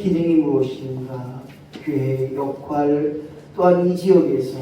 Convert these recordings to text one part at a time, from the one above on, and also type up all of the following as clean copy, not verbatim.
기능이 무엇인가, 교회의 역할, 또한 이 지역에서,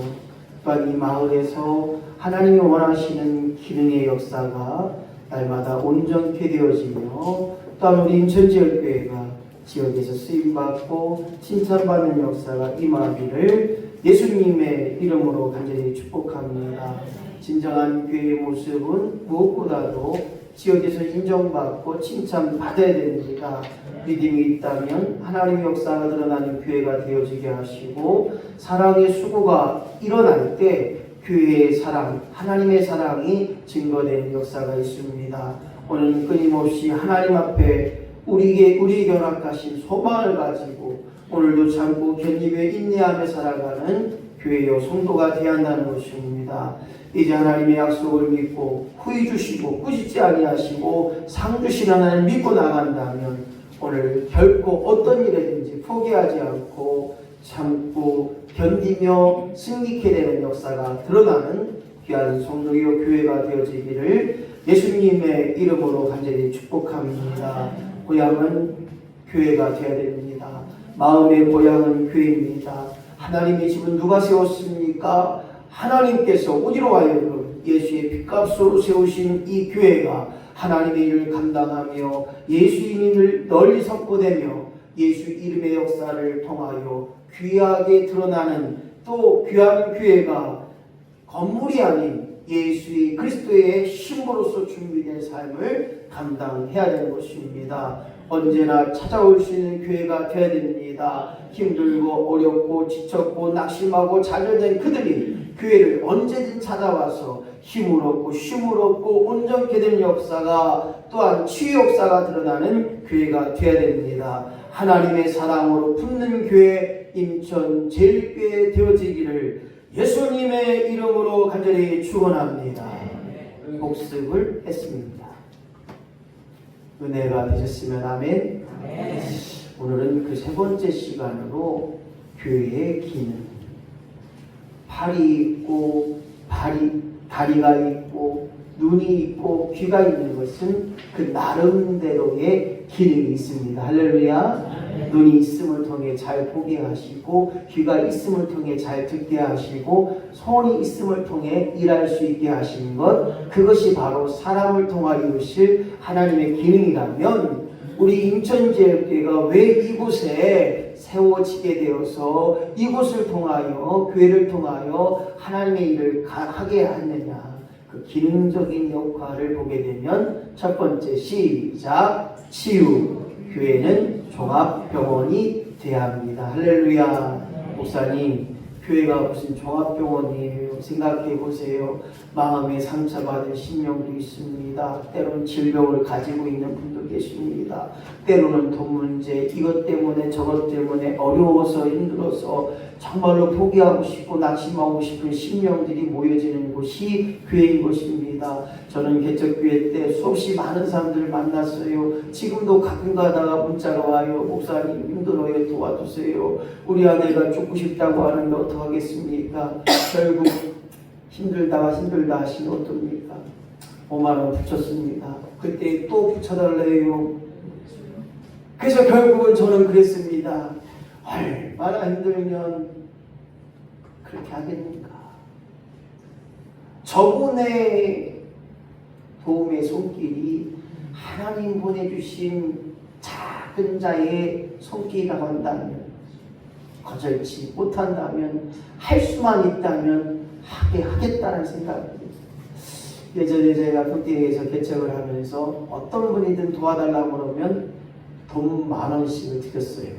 또한 이 마을에서 하나님이 원하시는 기능의 역사가 날마다 온전케 되어지며, 또한 우리 인천지역교회가 지역에서 쓰임받고 칭찬받는 역사가 임하기를 예수님의 이름으로 간절히 축복합니다. 진정한 교회의 모습은 무엇보다도 지역에서 인정받고 칭찬받아야 됩니다. 믿음이 있다면 하나님의 역사가 드러나는 교회가 되어지게 하시고, 사랑의 수고가 일어날 때 교회의 사랑, 하나님의 사랑이 증거되는 역사가 있습니다. 오늘 끊임없이 하나님 앞에 우리에게 허락하신 소망을 가지고 오늘도 참고 견디며 인내하며 살아가는 교회요 성도가 되어야 한다는 것입니다. 이제 하나님의 약속을 믿고 후히 주시고 꾸짖지 아니하시고 상 주시는 하나님을 믿고 나간다면 오늘 결코 어떤 일이든지 포기하지 않고 참고 견디며 승리케 되는 역사가 드러나는 귀한 성도요 교회가 되어지기를 예수님의 이름으로 간절히 축복합니다. 고향은 교회가 되어야 됩니다. 마음의 고향은 교회입니다. 하나님의 집은 누가 세웠습니까? 하나님께서 우리로 하여금 예수의 핏값으로 세우신 이 교회가 하나님의 일을 감당하며 예수 이름을 널리 선포되며 예수 이름의 역사를 통하여 귀하게 드러나는 또 귀한 교회가 건물이 아닌 예수의 그리스도의 신부로서 준비된 삶을 감당해야 되는 것입니다. 언제나 찾아올 수 있는 교회가 되어야 됩니다. 힘들고 어렵고 지쳤고 낙심하고 좌절된 그들이 교회를 언제든 찾아와서 힘을 얻고 쉼을 얻고 온전케 되는 역사가 또한 치유 역사가 드러나는 교회가 되어야 됩니다. 하나님의 사랑으로 품는 교회 인천 제일교회 되어지기를 예수님의 이름으로 간절히 축원합니다. 복습을 했습니다. 은혜가 되셨으면 아멘. 오늘은 그 세 번째 시간으로 교회의 기능, 팔이 있고 다리가 있고 눈이 있고 귀가 있는 것은 그 나름대로의 기능이 있습니다. 할렐루야. 눈이 있음을 통해 잘 보게 하시고 귀가 있음을 통해 잘 듣게 하시고 손이 있음을 통해 일할 수 있게 하시는 것, 그것이 바로 사람을 통하여 이루실 하나님의 기능이라면 우리 인천제일교회가 왜 이곳에 세워지게 되어서 이곳을 통하여 교회를 통하여 하나님의 일을 하게 하느냐, 그 기능적인 역할을 보게 되면 첫 번째 시작, 치유. 교회는 종합병원이 되어야 합니다. 할렐루야. 목사님, 교회가 무슨 종합병원이에요? 생각해 보세요. 마음에 상처받은 심령도 있습니다. 때로는 질병을 가지고 있는 분도 계십니다. 때로는 돈 문제, 이것 때문에 저것 때문에 어려워서 힘들어서 정말로 포기하고 싶고 낙심하고 싶은 심령들이 모여지는 곳이 교회인 것입니다. 저는 개척교회 때 수없이 많은 사람들을 만났어요. 지금도 가끔 가다가 문자가 와요. 목사님 힘들어요, 도와주세요. 우리 아내가 죽고 싶다고 하는데 어떡하겠습니까? 결국 힘들다 하시니 어떻습니까? 5만원 붙였습니다. 그때 또 붙여달래요. 그래서 결국은 저는 그랬습니다. 얼마나 힘들면 그렇게 하겠는가. 저분의 도움의 손길이 하나님 보내주신 작은 자의 손길이라고 한다면, 거절치 못한다면, 할 수만 있다면 하겠다는 생각입니다. 예전에 제가 북대에서 개척을 하면서 어떤 분이든 도와달라고 그러면 돈 10,000원씩을 드렸어요.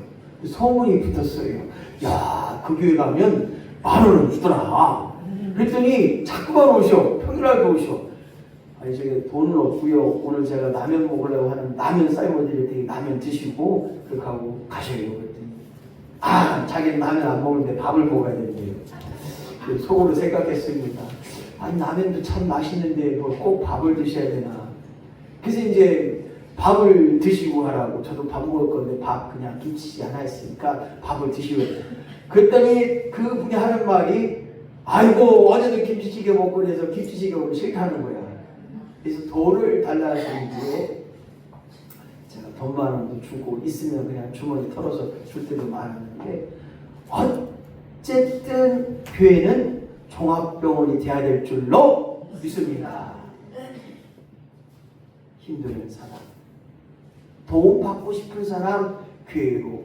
소문이 붙었어요. 야, 그 교회 가면 10,000원을 주더라. 그랬더니 자꾸만 오셔. 평일날에 오셔. 아니, 저기 돈은 없고요. 오늘 제가 라면 먹으려고 하는 라면 삶아드릴 테니 라면 드시고 그렇게 하고 가셔요. 그랬더니 자기는 라면 안 먹는데 밥을 먹어야 된대요. 속으로 생각했습니다. 아니, 라면도 참 맛있는데 뭐 꼭 밥을 드셔야 되나. 그래서 이제 밥을 드시고 하라고. 저도 밥 먹을 건데 밥 그냥 김치 하나 했으니까 밥을 드시고. 그랬더니 그분이 하는 말이, 아이고 어제도 김치찌개 먹고 그래서 김치찌개 먹기 싫다는 거야. 그래서 돈을 달라는 뒤에 제가 돈 많으면 주고 있으면 그냥 주머니 털어서 줄 때도 많은데 어쨌든 교회는 종합병원이 돼야 될 줄로 믿습니다. 힘든 사람, 도움받고 싶은 사람 교회로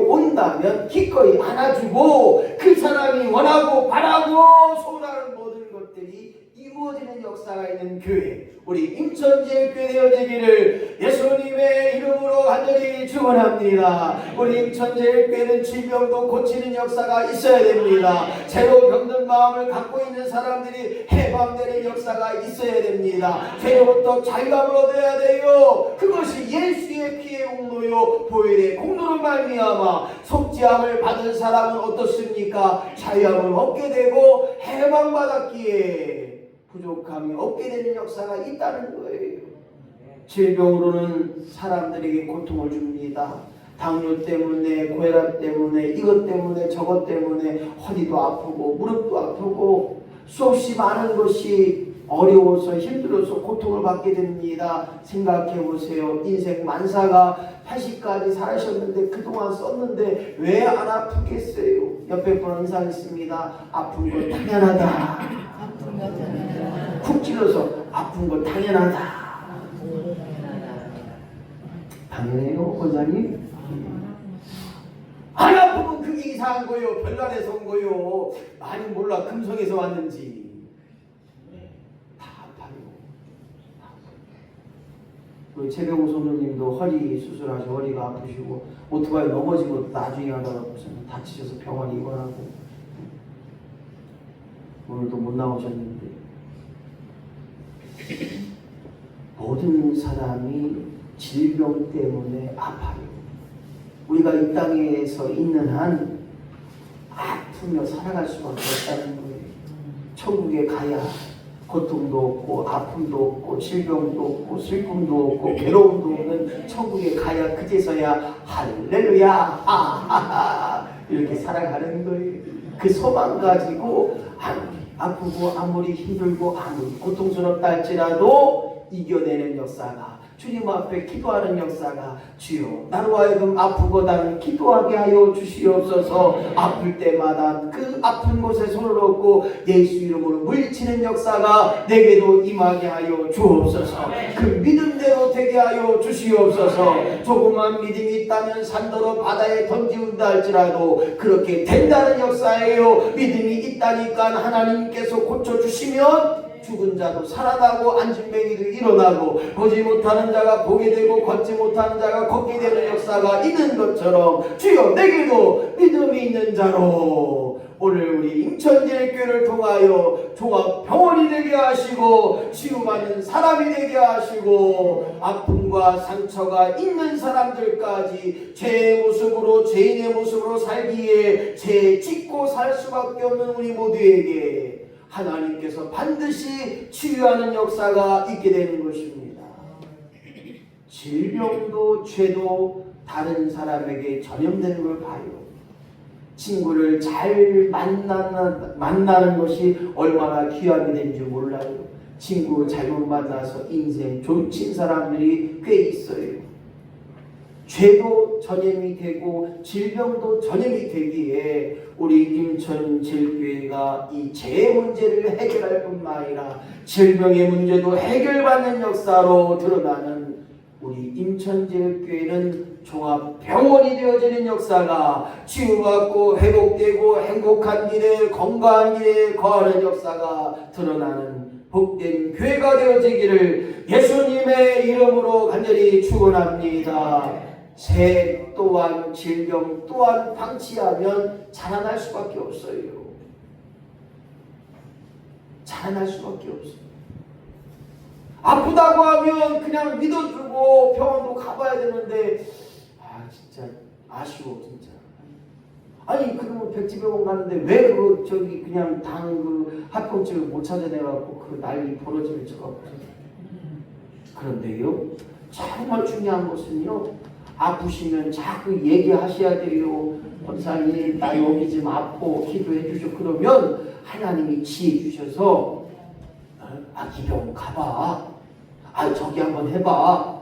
온다면 기꺼이 안아주고 그 사람이 원하고 바라고 소원하는 모든 것들이 이루어지는 역사가 있는 교회, 우리 인천제일교회 되어지기를 예수님의 이름으로 간절히 축원합니다. 우리 인천제일교회는 질병도 고치는 역사가 있어야 됩니다. 죄로 병든 마음을 갖고 있는 사람들이 해방되는 역사가 있어야 됩니다. 죄로부터 자유함을 얻어야 돼요. 그것이 예수의 피의 공로요 보혈의 공로로 말미암아 속죄함을 받은 사람은 어떻습니까? 자유함을 얻게 되고 해방받았기에 부족함이 없게 되는 역사가 있다는 거예요. 질병으로는 사람들에게 고통을 줍니다. 당뇨 때문에, 고혈압 때문에, 이것 때문에, 저것 때문에 허리도 아프고 무릎도 아프고 수없이 많은 것이 어려워서 힘들어서 고통을 받게 됩니다. 생각해 보세요. 인생 만사가 80까지 살으셨는데 그동안 썼는데 왜 안 아프겠어요? 옆에 분 인사했습니다. 아픈 건 당연하다. 쿡 찔러서 아픈 건 당연하다. 당연해요, 권사님? 안 아프면 그게 이상한 거요. 별난에서 온 거요. 많이 몰라. 금성에서 왔는지. 다 아파요. 우리 최병우 선생님도 허리 수술하셔 허리가 아프시고 오토바이 넘어지고 나중에 하다가 무슨 다치셔서 병원에 입원하고 오늘도 못 나오셨는데 모든 사람이 질병 때문에 아파요. 우리가 이 땅에서 있는 한 아프며 살아갈 수밖에 없다는 거예요. 천국에 가야 고통도 없고 아픔도 없고 질병도 없고 슬픔도 없고 괴로움도 없는 천국에 가야 그제서야 할렐루야 하하하 이렇게 살아가는 거예요. 그 소망 가지고 아프고 아무리 힘들고 아무리 고통스럽다 할지라도 이겨내는 역사가 주님 앞에 기도하는 역사가 주여 나로 하여금 아프고 나는 기도하게 하여 주시옵소서. 아플 때마다 그 아픈 곳에 손을 얹고 예수 이름으로 물리치는 역사가 내게도 임하게 하여 주옵소서. 그 믿음대로 되게 하여 주시옵소서. 조그만 믿음이 있다면 산더러 바다에 던지운다 할지라도 그렇게 된다는 역사예요. 믿음이 있다니까 하나님께서 고쳐주시면 죽은 자도 살아나고 안진뱅이도 일어나고 보지 못하는 자가 보게 되고 걷지 못하는 자가 걷게 되는 역사가 있는 것처럼 주여 내게도 믿음이 있는 자로 오늘 우리 인천제일교회를 통하여 종합병원이 되게 하시고 치유받는 사람이 되게 하시고 아픔과 상처가 있는 사람들까지 죄의 모습으로 죄인의 모습으로 살기에 죄 짓고 살 수밖에 없는 우리 모두에게 하나님께서 반드시 치유하는 역사가 있게 되는 것입니다. 질병도 죄도 다른 사람에게 전염되는 걸 봐요. 친구를 잘 만나는 것이 얼마나 귀함이 되는지 몰라요. 친구 잘못 만나서 인생 종친 사람들이 꽤 있어요. 죄도 전염이 되고 질병도 전염이 되기에 우리 인천제일교회가 이 죄의 문제를 해결할 뿐만 아니라 질병의 문제도 해결받는 역사로 드러나는 우리 인천제일교회는 종합병원이 되어지는 역사가 치유받고 회복되고 행복한 길에 건강한 길에 거하는 역사가 드러나는 복된 교회가 되어지기를 예수님의 이름으로 간절히 축원합니다. 새 또한 질병 또한 방치하면 자라날 수밖에 없어요. 자라날 수밖에 없어요. 아프다고 하면 그냥 믿어주고 병원도 가봐야 되는데 진짜 아쉬워 진짜. 아니 그러면 백지병원 가는데 왜 그거 저기 그냥 당 합병증을 못 찾아내갖고 그 난리 벌어지는 척하고. 그런데요 정말 중요한 것은요 아프시면 자꾸 얘기하셔야 돼요. 권사님 나 여기 좀 아프고 기도해 주셔. 그러면 하나님이 지혜 주셔서 기병 가봐. 저기 한번 해봐.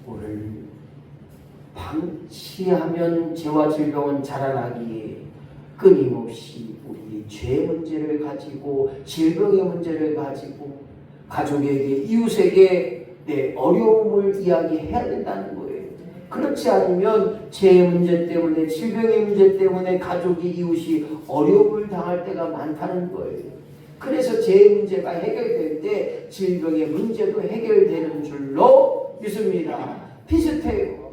오늘 방치하면 죄와 질병은 자라나기에 끊임없이 우리의 죄 문제를 가지고 질병의 문제를 가지고 가족에게 이웃에게 내 어려움을 이야기해야 된다는 거예요. 그렇지 않으면 죄의 문제 때문에 질병의 문제 때문에 가족이 이웃이 어려움을 당할 때가 많다는 거예요. 그래서 죄의 문제가 해결될 때 질병의 문제도 해결되는 줄로 믿습니다. 비슷해요.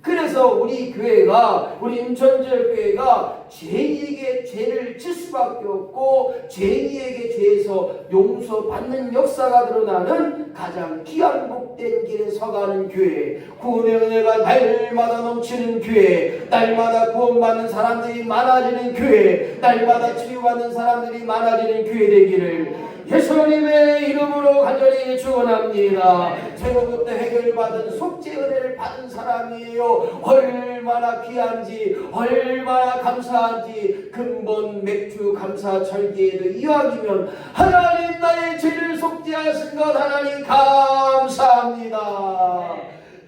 그래서 우리 교회가, 우리 인천지교회가 죄인에게 죄를 질 수밖에 없고 죄인에게 죄에서 용서받는 역사가 드러나는 가장 귀한 복된 길에 서가는 교회, 구원의 은혜가 날마다 넘치는 교회, 날마다 구원받는 사람들이 많아지는 교회, 날마다 치유받는 사람들이 많아지는 교회 되기를 예수님의 이름으로 간절히 축원합니다. 죄로부터 해결받은 속죄 은혜를 받은 사람이에요. 얼마나 귀한지, 얼마나 감사한지. 근본 맥주 감사 절기에도 이왕이면 하나님 나의 죄를 속죄하신 것 하나님 감사합니다.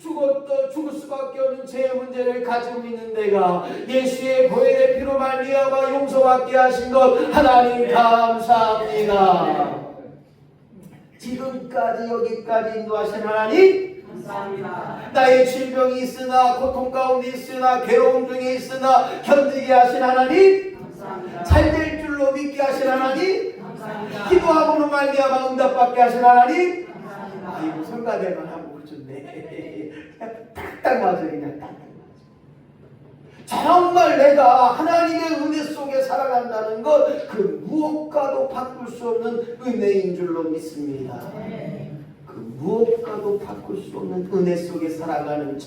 죽어도 죽을 수밖에 없는 죄의 문제를 가지고 있는 내가 예수의 보혈의 피로 말미암아 용서받게 하신 것 하나님 감사합니다. 지금까지 여기까지 인도하신 하나님 감사합니다. 나의 질병이 있으나 고통 가운데 있으나 괴로움 중에 있으나 견디게 하신 하나님 감사합니다. 잘될 줄로 믿게 하신 하나님 감사합니다. 기도함으로 말미암아 응답받게 하신 하나님 감사합니다. 아이고 성가대만 하고 그러셨네. 딱 맞아. 그냥 딱 맞아. 정말 내가 하나님의 은혜 속에 살아간다는 것 그 무엇과도 바꿀 수 없는 은혜인 줄로 믿습니다. 그 무엇과도 바꿀 수 없는 은혜 속에 살아가는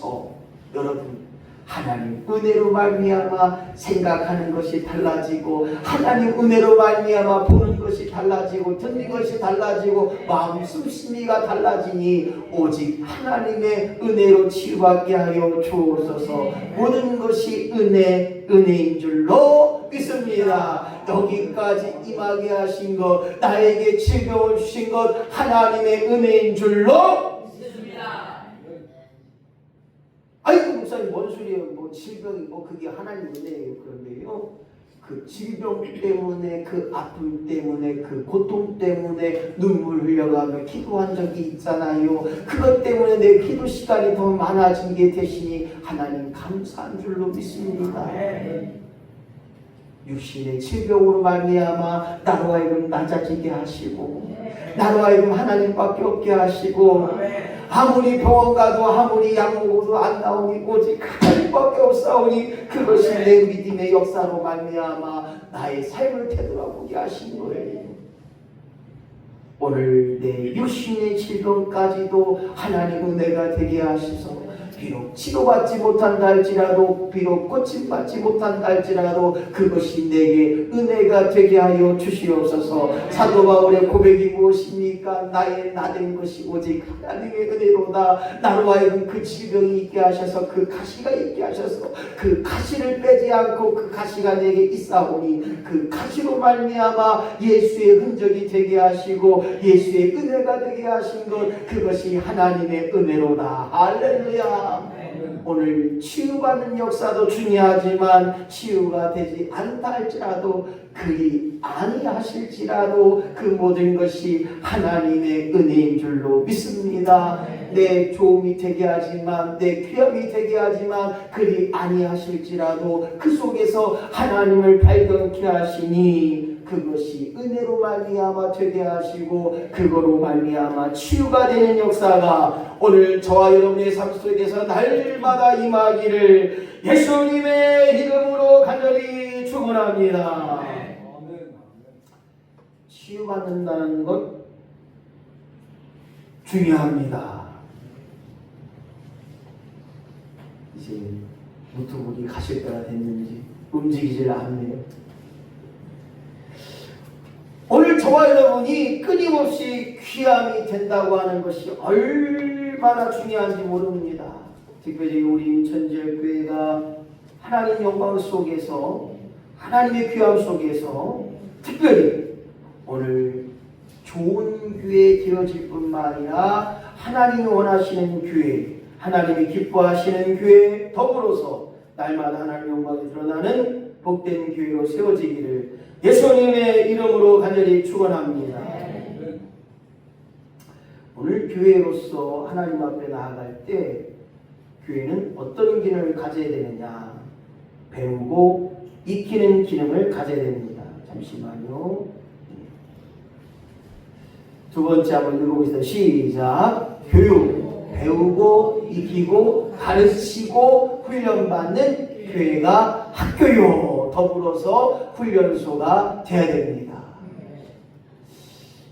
여러분, 하나님 은혜로 말미암아 생각하는 것이 달라지고 하나님 은혜로 말미암아 보는 것이 달라지고 듣는 것이 달라지고 마음 숨심이가 달라지니 오직 하나님의 은혜로 치유받게 하여 주옵소서. 모든 것이 은혜인 줄로 믿습니다. 여기까지 임하게 하신 것, 나에게 질병을 주신 것 하나님의 은혜인 줄로 믿습니다. 아이고 목사님 뭔 소리예요? 뭐 질병이 뭐 그게 하나님 은혜예요. 그런데요, 그 질병 때문에 그 아픔 때문에 그 고통 때문에 눈물 흘려가며 기도한 적이 있잖아요. 그것 때문에 내 기도 시간이 더 많아진 게 되시니 하나님 감사한 줄로 믿습니다. 육신의 질병으로 말미암아 나로 하여금 낮아지게 하시고 나로 하여금 하나님밖에 없게 하시고 아무리 병원 가도 아무리 약 먹어도 안 나오니 오직 하나님밖에 없사오니 그것이 내 믿음의 역사로 말미암아 나의 삶을 되돌아보게 하신 거예요. 오늘 내 육신의 질병까지도 하나님 은혜가 되게 하시소. 비록 치료받지 못한다 할지라도 비록 고침받지 못한다 할지라도 그것이 내게 은혜가 되게 하여 주시옵소서. 사도 바울의 고백이 무엇입니까? 나의 나된 것이 오직 하나님의 은혜로다. 나로 하여금 그 질병이 있게 하셔서 그 가시가 있게 하셔서 그 가시를 빼지 않고 그 가시가 내게 있사오니 그 가시로 말미암아 예수의 흔적이 되게 하시고 예수의 은혜가 되게 하신 것 그것이 하나님의 은혜로다. 할렐루야. 오늘 치유받는 역사도 중요하지만 치유가 되지 않다 할지라도 그리 아니하실지라도 그 모든 것이 하나님의 은혜인 줄로 믿습니다. 내 좋음이 되게 하지만 내 귀함이 되게 하지만 그리 아니하실지라도 그 속에서 하나님을 발견케 하시니 그것이 은혜로 말미암아 되게 하시고 그거로 말미암아 치유가 되는 역사가 오늘 저와 여러분의 삶 속에서 날마다 임하기를 예수님의 이름으로 간절히 축원합니다. 치유받는다는 것 중요합니다. 이제 노트북이 가실 때가 됐는지 움직이질 않네요. 오늘 저와 여러분이 끊임없이 귀함이 된다고 하는 것이 얼마나 중요한지 모릅니다. 특별히 우리 인천지교회가 하나님 영광 속에서 하나님의 귀함 속에서 특별히 오늘 좋은 교회 되어질 뿐만 아니라 하나님이 원하시는 교회, 하나님이 기뻐하시는 교회 더불어서 날마다 하나님의 영광이 드러나는 복된 교회로 세워지기를 예수님의 이름으로 간절히 축원합니다. 오늘 교회로서 하나님 앞에 나아갈 때 교회는 어떤 기능을 가져야 되느냐? 배우고 익히는 기능을 가져야 됩니다. 잠시만요. 두 번째 한번 읽어보겠습니다. 시작. 교육, 배우고 익히고 가르치고 훈련받는 교회가 학교요 더불어서 훈련소가 되어야 됩니다.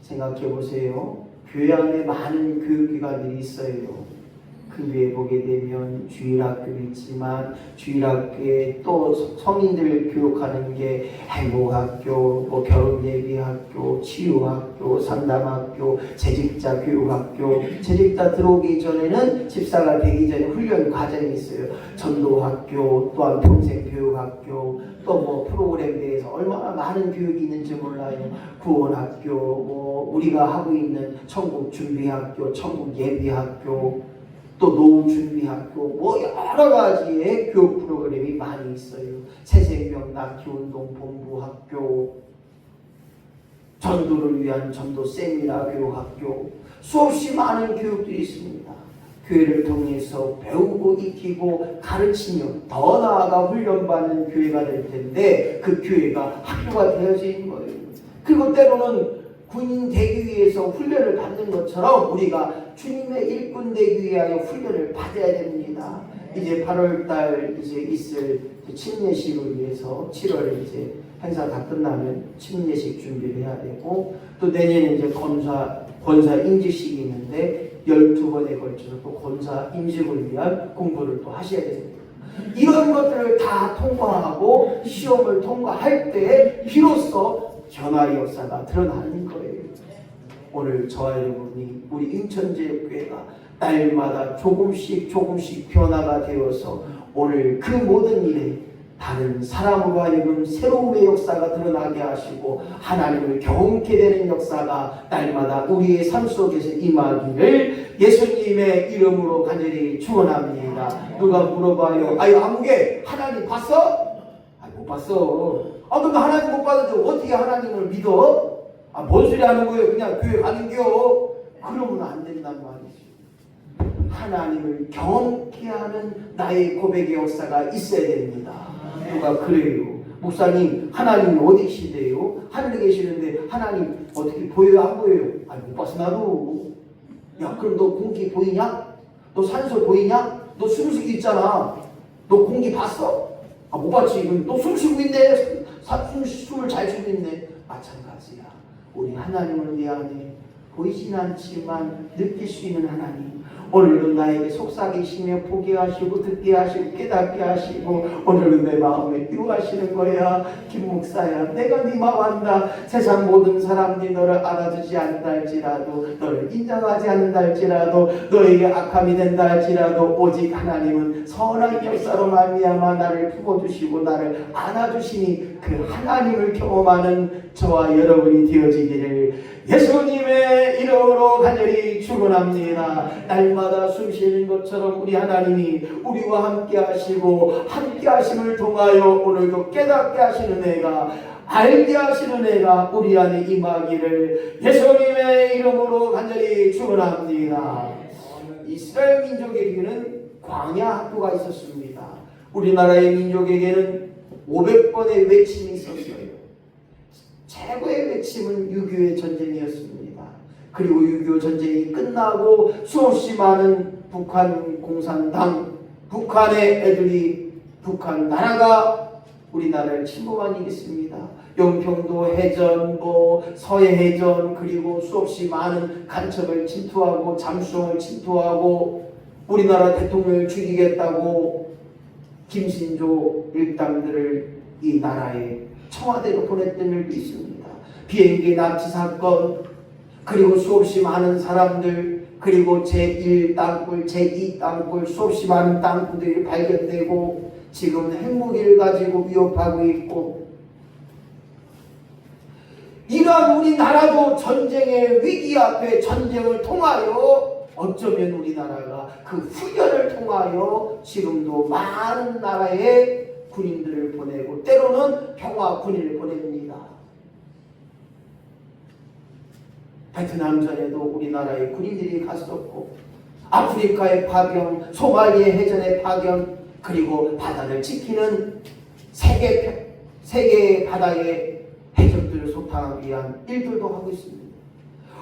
생각해 보세요. 교회 안에 많은 교육기관들이 있어요. 그 위에 보게 되면 주일학교도 있지만 주일학교에 또 성인들 교육하는 게 행복학교, 뭐 결혼예비학교, 치유학교, 상담학교, 재직자 교육학교. 재직자 들어오기 전에는 집사가 되기 전에 훈련 과정이 있어요. 전도학교, 또한 평생교육학교, 또 뭐 프로그램에 대해서 얼마나 많은 교육이 있는지 몰라요. 구원학교, 뭐 우리가 하고 있는 천국준비학교, 천국예비학교, 또 노후준비학교, 뭐 여러 가지의 교육 프로그램이 많이 있어요. 새생명 낳기운동 본부학교, 전도를 위한 전도 세미나 교육학교, 수없이 많은 교육들이 있습니다. 교회를 통해서 배우고 익히고 가르치며 더 나아가 훈련받는 교회가 될 텐데 그 교회가 학교가 되어진 거예요. 그리고 때로는 군인 되기 위해서 훈련을 받는 것처럼 우리가 주님의 일꾼 되기 위하여 훈련을 받아야 됩니다. 이제 8월달 이제 있을 침례식을 위해서 7월에 이제 행사 다 끝나면 침례식 준비를 해야 되고 또 내년에 이제 권사 임직식이 있는데 12번에 걸쳐서 또 권사 임직을 위한 공부를 또 하셔야 됩니다. 이런 것들을 다 통과하고 시험을 통과할 때 비로소 변화의 역사가 드러나는 거예요. 오늘 저와 여러분이 우리 인천제일교회가 날마다 조금씩 변화가 되어서 오늘 그 모든 일에 다른 사람으로 하여금 새로움의 역사가 드러나게 하시고 하나님을 경험케 되는 역사가 날마다 우리의 삶 속에서 임하기를 예수님의 이름으로 간절히 축원합니다. 누가 물어봐요. 아유 아무개 하나님 봤어? 못 봤어. 근데 하나님 못 봤는데 어떻게 하나님을 믿어? 뭔 소리 하는 거예요? 그냥 교회 가는겨? 그러면 안 된단 말이죠. 하나님을 경험케 하는 나의 고백의 역사가 있어야 됩니다. 누가 그래요? 목사님 하나님 어디 계시대요? 하늘에 계시는데 하나님 어떻게 보여요? 안 보여요? 못 봤어 나도. 야 그럼 너 공기 보이냐? 너 산소 보이냐? 너 숨쉬고 있잖아. 너 공기 봤어? 못 봤지. 그럼 너 숨쉬고 있네. 숨을 잘 쉬고 있네. 마찬가지야. 우리 하나님을 위하네 보이진 않지만 느낄 수 있는 하나님, 오늘도 나에게 속삭이시며 보게 하시고 듣게 하시고 깨닫게 하시고 오늘은 내 마음에 유하시는 거야. 김 목사야, 내가 네 마음 안다. 세상 모든 사람들이 너를 알아주지 않는다 할지라도, 너를 인정하지 않는다 할지라도, 너에게 악함이 된다 할지라도 오직 하나님은 선한 역사로 말미암아 나를 품어주시고 나를 안아주시니 그 하나님을 경험하는 저와 여러분이 되어지기를 예수님의 이름으로 간절히 축원합니다. 날마다 숨쉬는 것처럼 우리 하나님이 우리와 함께 하시고 함께 하심을 통하여 오늘도 깨닫게 하시는 애가, 알게 하시는 애가 우리 안에 임하기를 예수님의 이름으로 간절히 축원합니다. 이스라엘 민족에게는 광야 학교가 있었습니다. 우리나라의 민족에게는 500번의 외침이 있었어요. 최고의 외침은 6.25의 전쟁이었습니다. 그리고 6.25 전쟁이 끝나고 수없이 많은 북한 공산당, 북한의 애들이, 북한 나라가 우리나라를 침범한 일이 있습니다. 영평도 해전, 서해 해전, 그리고 수없이 많은 간첩을 침투하고 잠수정을 침투하고 우리나라 대통령을 죽이겠다고 김신조 일당들을 이 나라에 청와대로 보냈던 일도 있습니다. 비행기 납치 사건, 그리고 수없이 많은 사람들, 그리고 제1 땅굴, 제2 땅굴, 수없이 많은 땅굴들이 발견되고 지금 핵무기를 가지고 위협하고 있고, 이러한 우리나라도 전쟁의 위기 앞에 전쟁을 통하여 어쩌면 우리나라가 그 훈련을 통하여 지금도 많은 나라의 군인들을 보내고 때로는 평화 군인을 보냅니다. 베트남전에도 우리나라의 군인들이 갔었고, 아프리카의 파견, 소말리아 해전의 파견, 그리고 바다를 지키는 세계 바다의 해적들을 소탕하기 위한 일들도 하고 있습니다.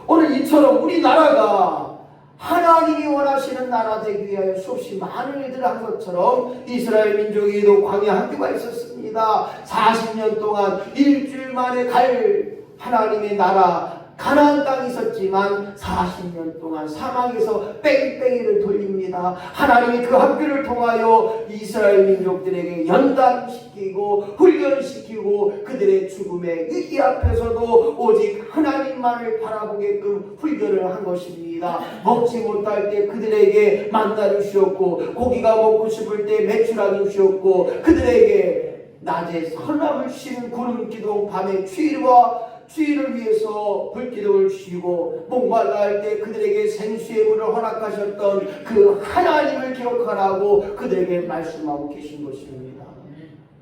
오늘 이처럼 우리나라가 하나님이 원하시는 나라 되기 위하여 수없이 많은 일들을 한 것처럼 이스라엘 민족에도 광야 학교가 있었습니다. 40년 동안 일주일 만에 갈 하나님의 나라 가나안 땅이 있었지만 40년 동안 사막에서 뺑뺑이를 돌립니다. 하나님이 그 학교를 통하여 이스라엘 민족들에게 연단시키고 훈련시키고 그들의 죽음의 위기 앞에서도 오직 하나님만을 바라보게끔 훈련을 한 것입니다. 먹지 못할 때 그들에게 만나를 주셨고, 고기가 먹고 싶을 때 메추라기 주셨고, 그들에게 낮에 설람을 쉬는 구름 기둥, 밤에 추위를 위해서 불기둥을 주시고, 목말라 할 때 그들에게 생수의 물을 허락하셨던 그 하나님을 기억하라고 그들에게 말씀하고 계신 것입니다.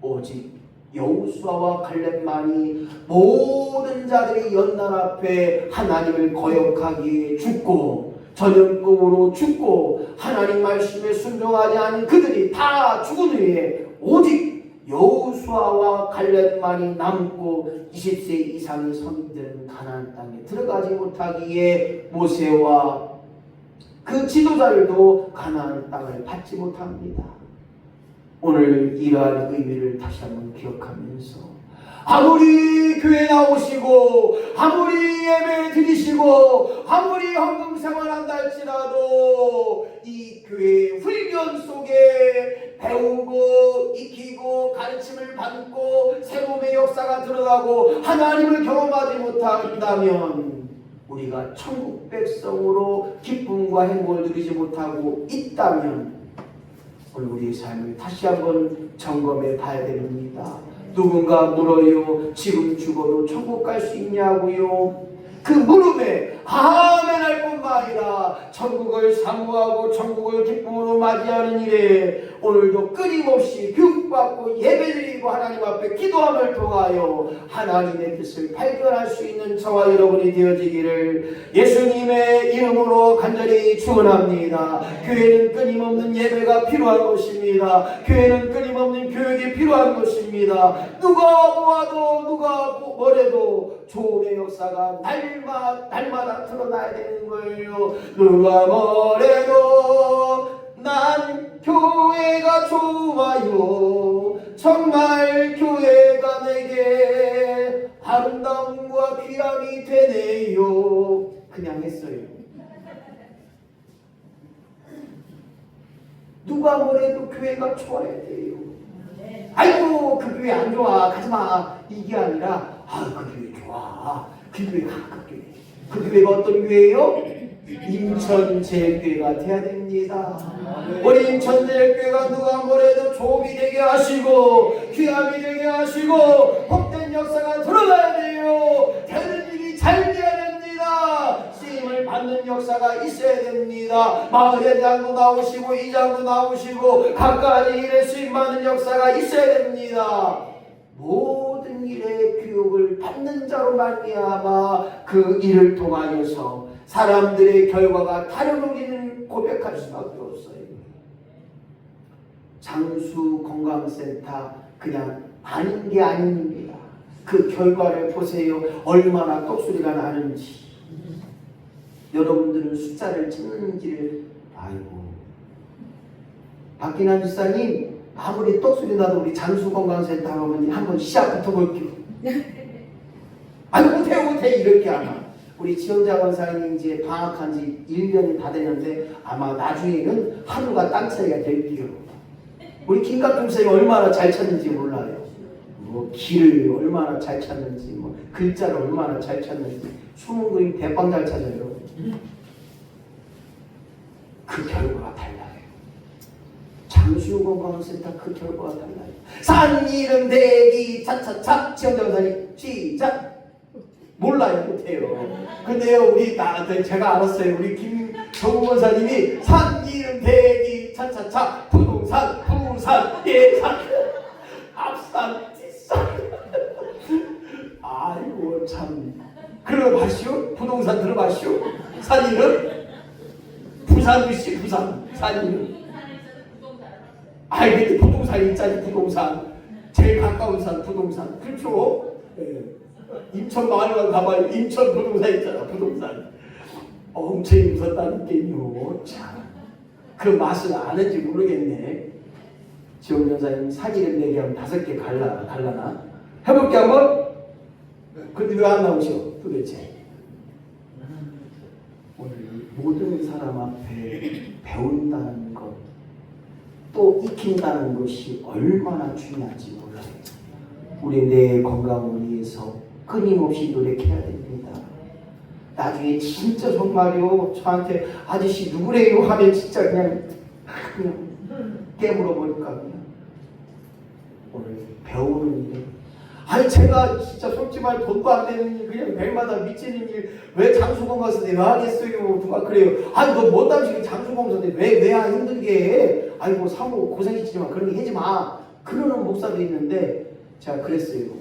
오직 여호수아와 갈렙만이 모든 자들이 연단 앞에 하나님을 거역하기 위해 죽고, 전염병으로 죽고, 하나님 말씀에 순종하지 않은 그들이 다 죽은 후에 오직 여호수아와 갈렙만이 남고 20세 이상의 성인들은 가나안 땅에 들어가지 못하기에 모세와 그 지도자들도 가나안 땅을 받지 못합니다. 오늘 이러한 의미를 다시 한번 기억하면서, 아무리 교회 나오시고 아무리 예배 드리시고 아무리 헌금 생활한다 할지라도 이 교회 훈련 속에 배우고 익히고 가르침을 받고 새로움의 역사가 드러나고 하나님을 경험하지 못한다면 우리가 천국 백성으로 기쁨과 행복을 누리지 못하고 있다면 오늘 우리의 삶을 다시 한번 점검해 봐야 됩니다. 누군가 물어요. 지금 죽어도 천국 갈 수 있냐고요. 그 물음에 아멘 할 뿐만 아니라 천국을 사모하고 천국을 기쁨으로 맞이하는 일에 오늘도 끊임없이 교육받고 예배드리고 하나님 앞에 기도함을 통하여 하나님의 뜻을 발견할 수 있는 저와 여러분이 되어지기를 예수님의 이름으로 간절히 축원합니다. 교회는 끊임없는 예배가 필요한 것입니다. 교회는 끊임없는 교육이 필요한 것입니다. 누가 보아도 누가 뭐래도 좋음의 역사가 날마다 드러나야 되는 거예요. 누가 뭐래도 난 교회가 좋아요. 정말 교회가 내게 아름다움과 귀함이 되네요. 그냥 했어요. 누가 뭐래도 교회가 좋아야 돼요. 아이고 그 교회 안 좋아 가지마, 이게 아니라 그 교회 좋아, 그 교회가 가깝게, 그 교회가 어떤 교회예요? 인천제일교회가 돼야 됩니다. 우리 인천제일교회가 누가 뭐래도 좋음이 되게 하시고 귀함이 되게 하시고 복된 역사가 드러나야 돼요. 되는 일이 잘 돼야 됩니다. 쓰임을 받는 역사가 있어야 됩니다. 마을회장도 나오시고 이장도 나오시고 각가지 일에 쓰임받는 역사가 있어야 됩니다. 모든 일에 교육을 받는 자로 말미암아 그 일을 통하여서 사람들의 결과가 다른 우리는 고백할 수밖에 없어요. 장수 건강센터 그냥 아닌 게 아닙니다. 그 결과를 보세요. 얼마나 똑소리가 나는지. 여러분들은 숫자를 찍는지를, 아이고 박기남 집사님 아무리 똑소리 나도 우리 장수건강센터 할아버지 한번 시작부터 볼게요. 아이고 못해 이렇게 하나. 우리 지영자 권사님 이제 방학한 지 1년이 다 됐는데 아마 나중에는 하루가 땅 차이가 될게요. 우리 김갑중 선생님 얼마나 잘 찾는지 몰라요. 뭐 길을 얼마나 잘 찾는지, 뭐 글자를 얼마나 잘 찾는지, 숨은 그림 대빵 잘 찾아요. 그 결과가 달라요. 장수건강센터 그 결과가 달라요. 산 이름 대기 차차차. 지영자 권사님 시작. 몰라요, 못해요. 근데요, 우리 나한테 제가 알았어요. 우리 정원사님이 산, 이름, 대기, 차차차, 부동산, 부산, 예산, 앞산, 뒷산. 아이고 참. 들어봤슈? 부동산 들어봤슈? 산 이름? 부산시 부산 산 이름. 아이 근데 부동산 있잖아. 부동산 제일 가까운 산 부동산. 그렇죠? 네. 인천 마을만 가봐요. 인천 부동산 있잖아. 부동산 엄청 무섭다니까요. 참. 그 맛을 아는지 모르겠네. 지원 전사님 산 이름 얘기하면 5개 갈라나? 해볼게 한번. 근데 왜 안 나오셔 도대체? 오늘 모든 사람 앞에 배운다는 것, 또 익힌다는 것이 얼마나 중요한지 몰라요. 우리 내 건강을 위해서 끊임없이 노력해야 됩니다. 나중에 진짜 정말요 저한테 아저씨 누구래요 하면 진짜 그냥 깨물어 버릴까 그냥. 오늘 배우는 일. 아니 제가 진짜 솔직히 말 돈도 안 되는 일 그냥 매일마다 미치는 일 왜 장수공사인데 왜 하겠어요? 누가 그래요? 아니 너 뭔 당신이 장수공사인데 왜 힘들게 해? 아이고 사모 고생시키지만 그런 게 하지 마. 그러는 목사도 있는데 제가 그랬어요.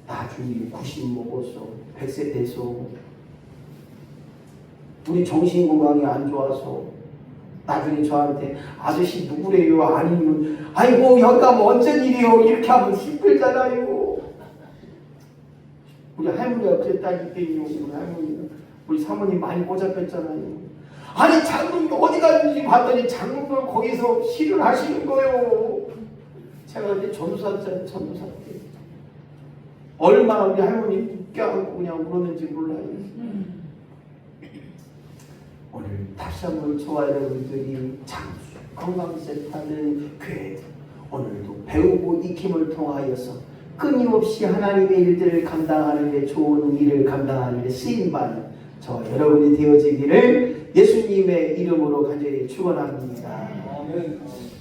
나중에 90 먹어서 100세 돼서 우리 정신건강이 안 좋아서 나중에 저한테 아저씨 누구래요? 아니면 아이고 여기가 뭐 언제 일이요? 이렇게 하면 힘들잖아요. 우리 할머니가 그랬다니까요. 우리 할머니가 우리 사모님 많이 꼬잡혔잖아요. 아니 장로님 어디 갔는지 봤더니 장로님 거기서 시를 하시는 거예요. 제가 그때 전도사였잖아요. 전도사 때 얼마나 우리 할머니 껴안고 그냥 울었는지 몰라요. 오늘 다시 한번 저와 여러분들이 장수 건강센터는 교회 오늘도 배우고 익힘을 통하여서 끊임없이 하나님의 일들을 감당하는 데 좋은 일을 감당하는 데 쓰임받는 저와 여러분이 되어지기를 예수님의 이름으로 간절히 축원합니다.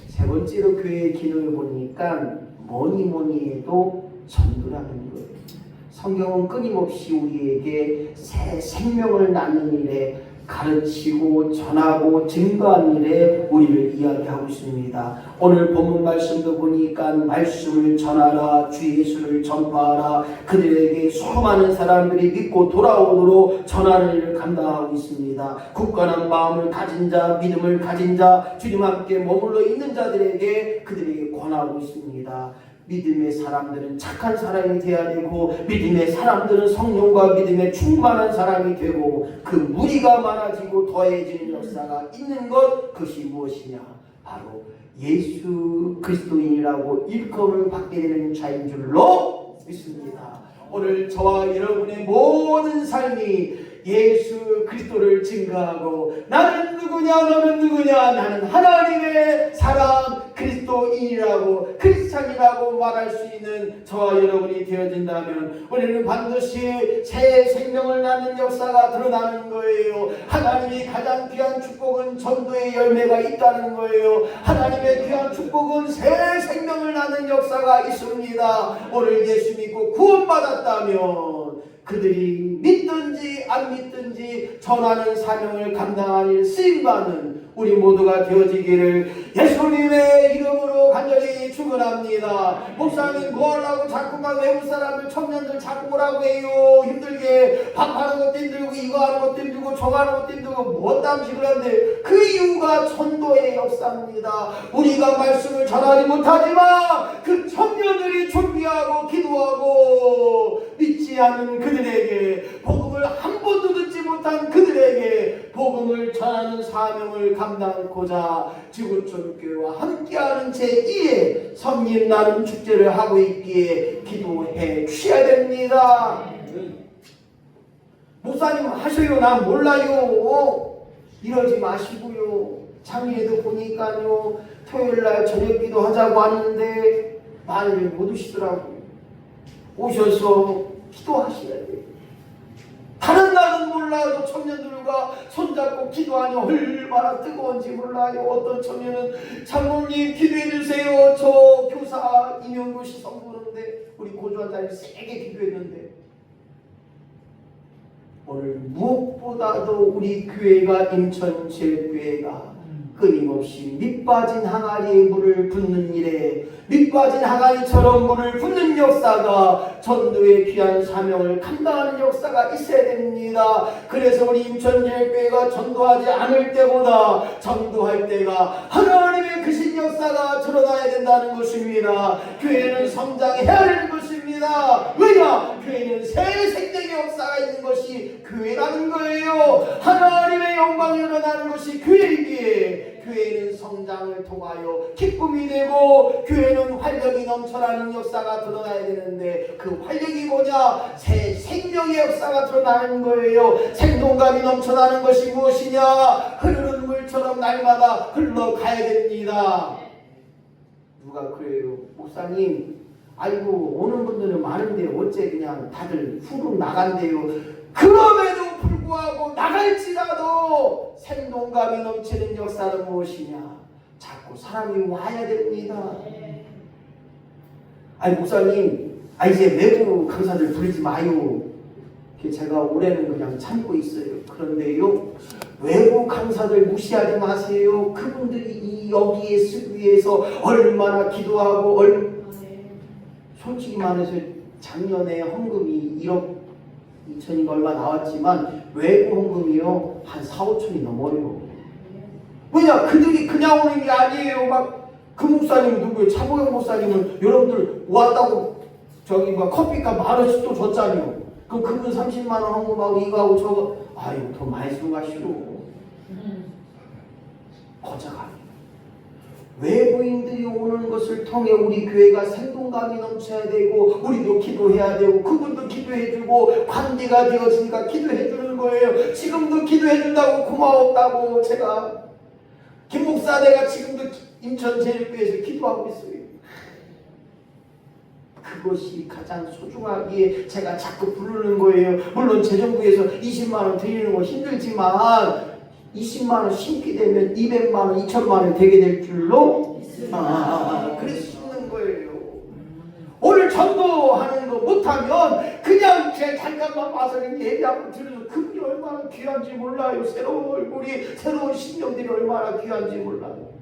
세 번째로 교회의 기능을 보니까 뭐니 해도 전도라는 거예요. 성경은 끊임없이 우리에게 새 생명을 낳는 일에 가르치고 전하고 증거하는 일에 우리를 이야기하고 있습니다. 오늘 본문 말씀도 보니까 말씀을 전하라, 주 예수를 전파하라, 그들에게 수많은 사람들이 믿고 돌아오도록 전하는 일을 감당하고 있습니다. 굳건한 마음을 가진 자, 믿음을 가진 자, 주님 함께 머물러 있는 자들에게 그들에게 권하고 있습니다. 믿음의 사람들은 착한 사람이 되어야 되고 믿음의 사람들은 성령과 믿음에 충만한 사람이 되고 그 무리가 많아지고 더해지는 역사가 있는 것, 그것이 무엇이냐? 바로 예수 그리스도인이라고 일컬음을 받게 되는 자인 줄로 믿습니다. 오늘 저와 여러분의 모든 삶이 예수 그리스도를 증거하고 나는 누구냐 너는 누구냐 나는 하나님의 사람 그리스도인이라고 크리스찬이라고 말할 수 있는 저와 여러분이 되어진다면 우리는 반드시 새 생명을 낳는 역사가 드러나는 거예요. 하나님이 가장 귀한 축복은 전도의 열매가 있다는 거예요. 하나님의 귀한 축복은 새 생명을 낳는 역사가 있습니다. 오늘 예수 믿고 구원받았다면 그들이 믿든지 안 믿든지 전하는 사명을 감당하는 쓰임받는 우리 모두가 되어지기를 예수님의 이름으로 간절히 축원합니다. 목사님 뭐 하려고 자꾸만 외국 사람들 청년들 자꾸 오라고 해요. 힘들게 밥하는 것도 힘들고 이거 하는 것도 힘들고 저거 하는 것도 힘들고 뭐 땀식을 하는데 그 이유가 전도의 역사입니다. 우리가 말씀을 전하지 못하지만 그 청년들이 준비하고 기도하고 믿지 않는 그들에게 복음을 한 번도 듣지 못한 그들에게 복음을 전하는 사명을 감당하고자 지구촌교회와 함께하는 제2의 성림 나눔 축제를 하고 있기에 기도해 주셔야 됩니다. 목사님 하셔요. 난 몰라요. 이러지 마시고요. 작년에도 보니까요 토요일날 저녁기도 하자고 하는데 말을 못 오시더라고요. 오셔서 기도하셔야 돼요. 다른 날은 몰라도 청년들과 손잡고 기도하니 얼마나 뜨거운지 몰라요. 어떤 청년은 장로님 기도해 주세요. 저 교사 임용교시 선보는데 우리 고조한자님 세게 기도했는데 오늘 무엇보다도 우리 교회가 인천제일교회가 끊임없이 밑빠진 항아리에 물을 붓는 일에 밑빠진 항아리처럼 물을 붓는 역사가 전도의 귀한 사명을 감당하는 역사가 있어야 됩니다. 그래서 우리 인천제일교회가 전도하지 않을 때보다 전도할 때가 하나님의 크신 역사가 드러나야 된다는 것입니다. 교회는 성장해야 되는 것입니다. 왜냐? 교회는 새 생명의 역사가 있는 것이 교회라는 거예요. 하나님의 영광이 일어나는 것이 교회이기에 교회는 성장을 통하여 기쁨이 되고 교회는 활력이 넘쳐나는 역사가 드러나야 되는데 그 활력이 뭐냐? 새 생명의 역사가 드러나는 거예요. 생동감이 넘쳐나는 것이 무엇이냐? 흐르는 물처럼 날마다 흘러가야 됩니다. 누가 그래요? 목사님, 아이고 오는 분들은 많은데 어째 그냥 다들 후룩 나간대요. 그럼에도 불구하고 나갈지라도 생동감이 넘치는 역사는 무엇이냐? 자꾸 사람이 와야 됩니다. 아니 목사님, 이제 외부 강사들 부르지 마요. 제가 올해는 그냥 참고 있어요. 그런데요, 외부 강사들 무시하지 마세요. 그분들이 여기에 쓰기 위해서 얼마나 기도하고 솔직히 말해서 작년에 헌금이 1억 2천인가 얼마 나왔지만 외부 헌금이요 한 4, 5천이 넘어요. 왜냐? 그들이 그냥 오는 게 아니에요. 막 그 목사님 누구예요? 차보영 목사님은 여러분들 왔다고 저기 커피값 10,000원씩 또 줬잖아요. 그럼 그분 30만 원 헌금하고 이거하고 저거 아이고 더 많이 수고하시오. 거자가 외부인들이 오는 것을 통해 우리 교회가 생동감이 넘쳐야 되고 우리도 기도해야 되고 그분도 기도해주고 관계가 되었으니까 기도해주는 거예요. 지금도 해준다고 고마웠다고 제가 김 목사 내가 지금도 인천제일교회에서 기도하고 있어요. 그것이 가장 소중하기에 제가 자꾸 부르는 거예요. 물론 재정부에서 20만 원 드리는 거 힘들지만 20만 원 심기 되면 200만 원, 2천만 원 되게 될 줄로 그럴 수 있는 거예요. 오늘 전도하는 거 못하면 그냥 잠깐만 와서 얘기 한번 들어서 그분이 얼마나 귀한지 몰라요. 새로운 얼굴이, 새로운 신경들이 얼마나 귀한지 몰라요.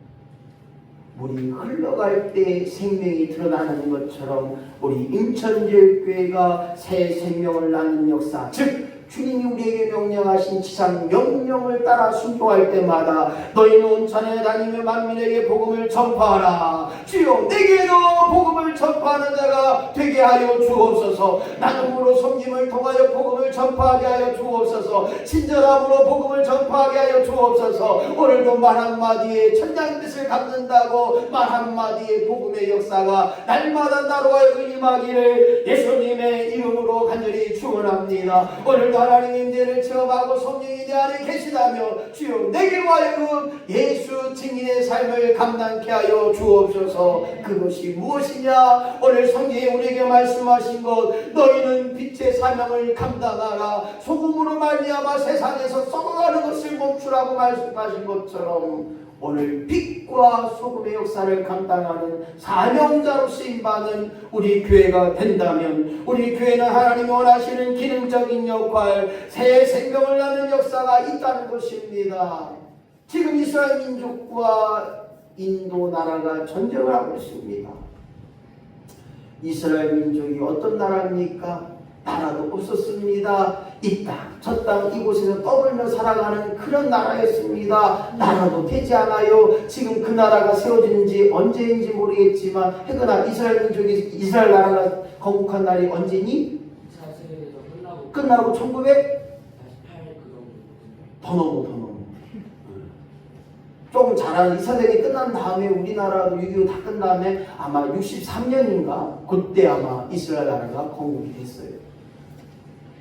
물이 흘러갈 때 생명이 드러나는 것처럼 우리 인천제일교회가 새 생명을 낳는 역사, 즉 주님이 우리에게 명령하신 지상 명령을 따라 순종할 때마다 너희는 온천에 다니며 만민에게 복음을 전파하라. 주여 내게도 복음을 전파하는 자가 되게 하여 주옵소서. 나눔으로 섬김을 통하여 복음을 전파하게 하여 주옵소서. 친절함으로 복음을 전파하게 하여 주옵소서. 오늘도 말 한마디에 천장 뜻을 갚는다고 말 한마디에 복음의 역사가 날마다 나로 하여금 임하기를 예수님의 이름으로 간절히 축원합니다. 오늘도 하나님의 임재를 체험하고 성령이 내 안에 계시다며 주여 내게 하여금 예수 증인의 삶을 감당케 하여 주옵소서. 그것이 무엇이냐? 오늘 성경에 우리에게 말씀하신 것, 너희는 빛의 사명을 감당하라. 소금으로 말미암아 세상에서 썩어가는 것을 멈추라고 말씀하신 것처럼 오늘 빛과 소금의 역사를 감당하는 사명자로 쓰임받는 우리 교회가 된다면 우리 교회는 하나님이 원하시는 기능적인 역할, 새 생명을 낳는 역사가 있다는 것입니다. 지금 이스라엘 민족과 인도 나라가 전쟁을 하고 있습니다. 이스라엘 민족이 어떤 나라입니까? 나라도 없었습니다. 이 땅, 저 땅, 이곳에서 떠돌며 살아가는 그런 나라였습니다. 나라도 되지 않아요. 지금 그 나라가 세워진 지 언제인지 모르겠지만 해그나 이스라엘 민족이 이스라엘 나라가 건국한 날이 언제니? 끝나고 1900? 더 넘어. 조금 잘하는 이스라엘이 끝난 다음에 우리나라도 6.25 다 끝난 다음에 아마 63년인가? 그때 아마 이스라엘 나라가 건국이 됐어요.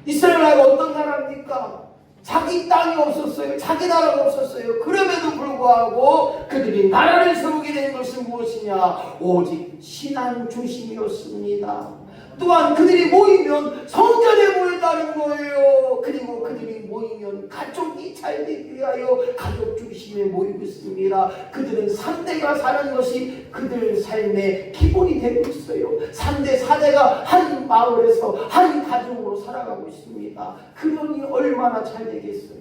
이스라엘 나라가 어떤 나라입니까? 자기 땅이 없었어요. 자기 나라가 없었어요. 그럼에도 불구하고 그들이 나라를 세우게 된 것은 무엇이냐? 오직 신앙 중심이었습니다. 또한 그들이 모이면 성전에 모인다는 거예요. 그리고 그들이 모이면 가족이 잘 되기 위하여 가족 중심에 모이고 있습니다. 그들은 3대가 사는 것이 그들 삶의 기본이 되고 있어요. 3대 4대가 한 마을에서 한 가족으로 살아가고 있습니다. 그러니 얼마나 잘 되겠어요.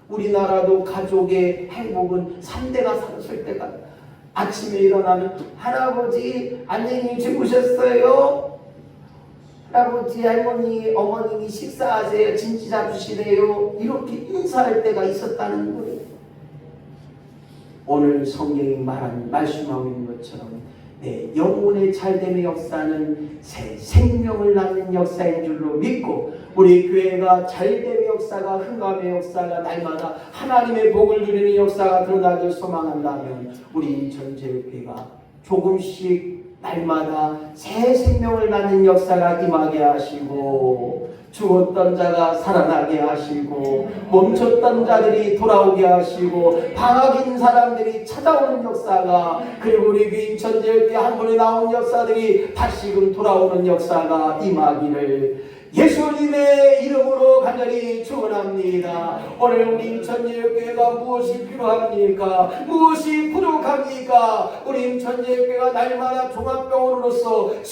우리나라도 가족의 행복은 3대가 살았을 때가 아침에 일어나면 할아버지 안녕히 주무셨어요? 할아버지, 할머니, 어머님이 식사하세요. 진지 잡수시래요. 이렇게 인사할 때가 있었다는 거예요. 오늘 성경이 말씀하고 있는 것처럼 영혼의 잘됨의 역사는 새 생명을 낳는 역사인 줄로 믿고 우리 교회가 잘됨의 역사가 흥감의 역사가 날마다 하나님의 복을 누리는 역사가 드러나길 소망한다면 우리 인천제일교회가 조금씩 날마다 새 생명을 낳는 역사가 임하게 하시고 죽었던 자가 살아나게 하시고 멈췄던 자들이 돌아오게 하시고 방학인 사람들이 찾아오는 역사가 그리고 우리 인천제일교회 한 번에 나온 역사들이 다시금 돌아오는 역사가 임하기를 예수님의 이름으로 간절히 축원합니다. 오늘 우리 인천제일교회가 무엇이 필요합니까? 무엇이 부족합니까? 우리 인천제일교회가 날마다 종합병원으로서